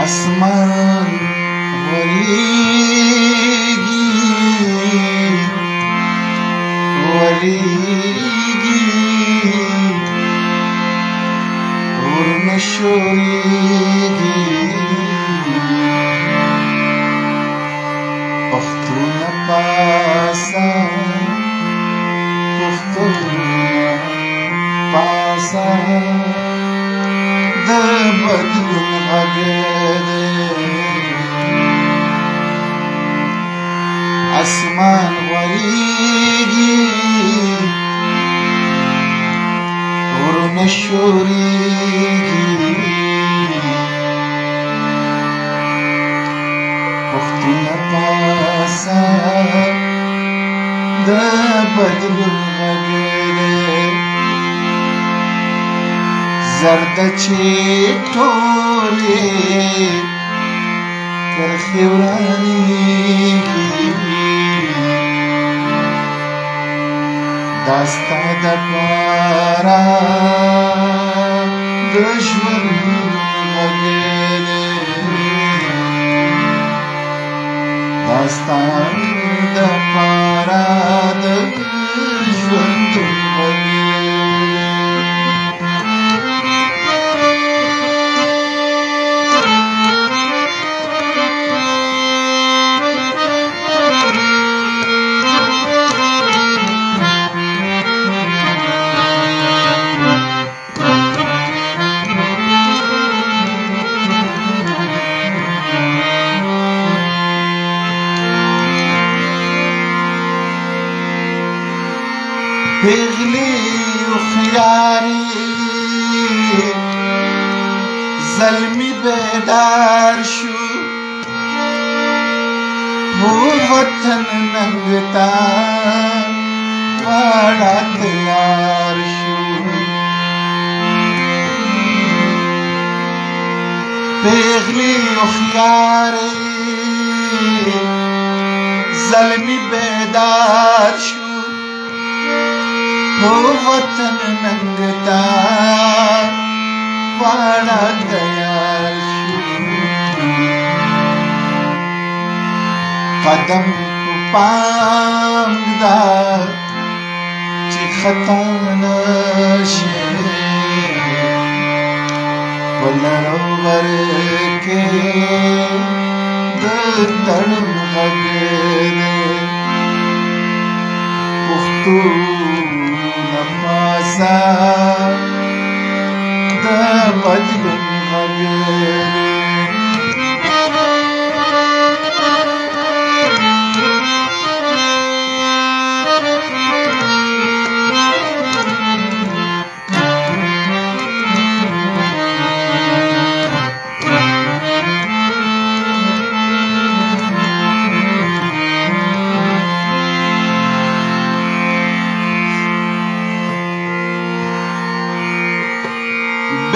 اسمان وریږي ورنه شورېږي پښتونه پاسه د بدلون غږ دی اسمان غوړېږي ورنه شورېږي پښتونه پاسه د بدلون غږ دی زرده چې ټولې کرښې ورانېږي دا ستا دپاره د ژوند غږ دی دا ستا دپاره د ژوند غږ دی پیغلی خیاری زلمی بیدار شو وطن ننگتا واڑا تیار شو پیغلی خیاری زلمی بیدار شو وطن ننگتا واڑا تیار شو قدم پانگ دا چی خطا نشی ولرو ورکے دردن غگ دے پختون پاسا دا بدلون غگ دے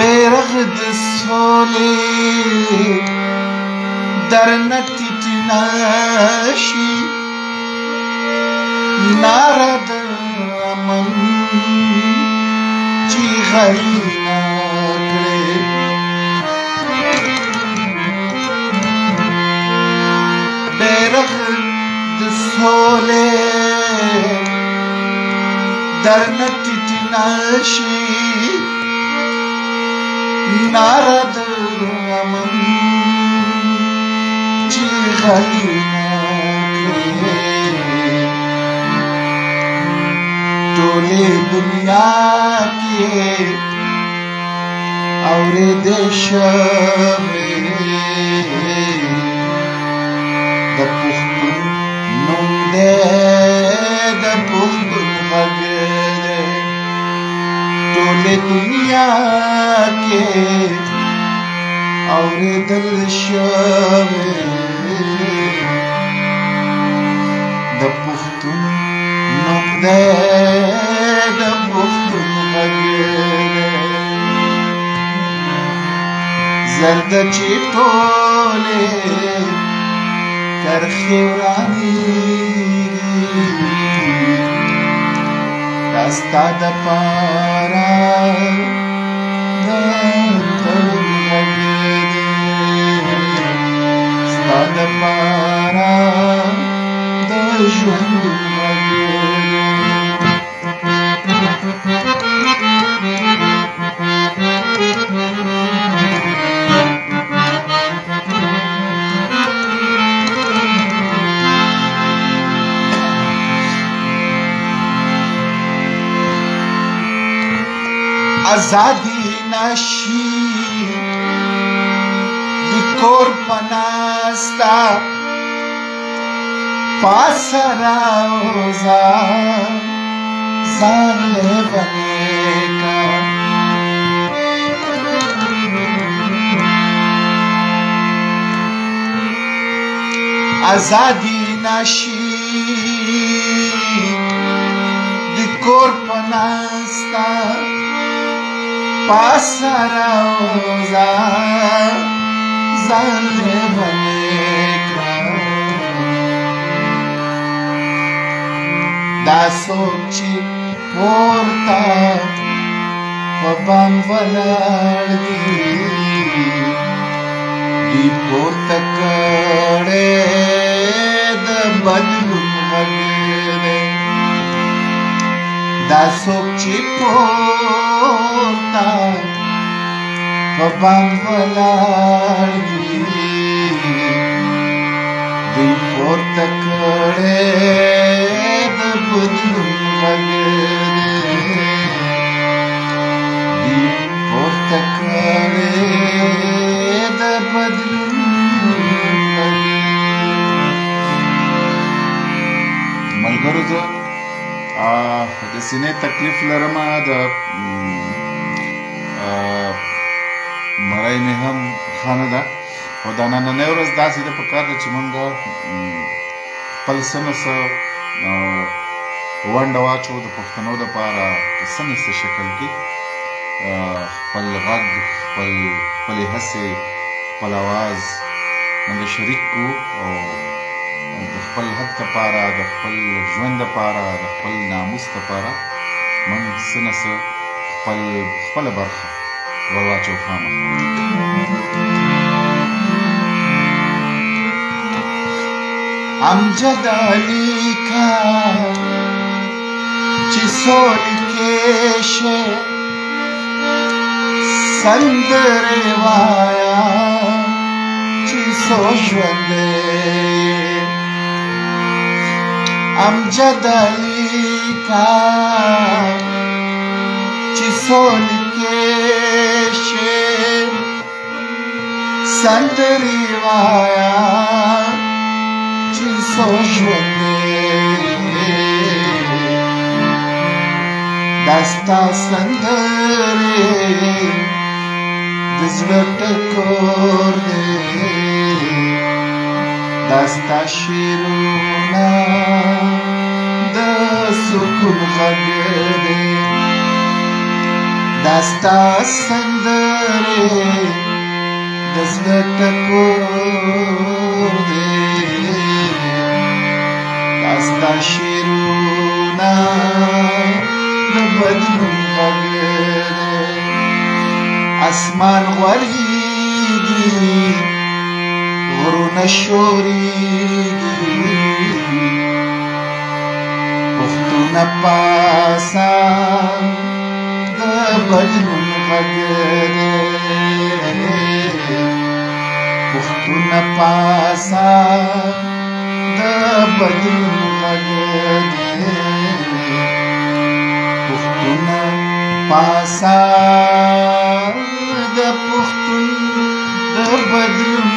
بیرغ د سولې درنه ټیټ نشي ناره د امن چې غلي نه کړې بیرغ د سولې درنه ټیټ نشي نارد امن چی غلی نکرے ٹولے دنیا کے اور دیش دا پختون نم دے دا پختون غگ دے ٹولے دنیا کے اور دل شوے دا پختون نم دے دا پختون غگ دے زرد چی ٹولے کرخی ورانیگی داستا دا پارا دا تر غگ دے پارا د ژوند غږ ازادي نشي د کور پناستا پاسرا ځان لیونی کا ازادي نشي د کور پناستا پاسرا ځان لیونی کا دا څوک چې پورته په بام ولاړ دي دوی پورته کړی د بدلون غږ دی دا څوک چې پورته په بام ولاړ دي دوی پورته کړی د بدلون غږ دی دوی پورته کړی د بدلون غږ ملګرو زه د سینې تکلیف لرم د مرۍ مې هم ښه نه ده خو دا نننۍ ورځ داسې ده پکار ده چې موږ خپل څه نه څه ونډه واچوو د پښتنو دپاره په څه نه څه شکل کې خپل غږ خپلې هڅې خپل اواز موږ شریک کړو او د خپل حق دپاره د خپل ژوند دپاره د خپل ناموس دپاره موږ څه نه څه خپله برخه ور واچوو خامخا امجد لیکه چې څو لیکې شې سندرې وایه چې څو ژوندی امجد لیکه چې څو لیکې شې سندرې وایه چې څو ژوندی دا ستا سندرې د زړه ټکور دی دا ستا شعرونه د سکون غږ دی دا ستا سندرې د زړه ټکور دی دا ستا شعرونه د بدلون غږ دی اسمان غوړېږي غرونه شورېږي پښتونه پاسه د بدلون غږ دی پښتونه پاسه د بدلون غږ دی پښتونه پاسه د پښتون د بدلون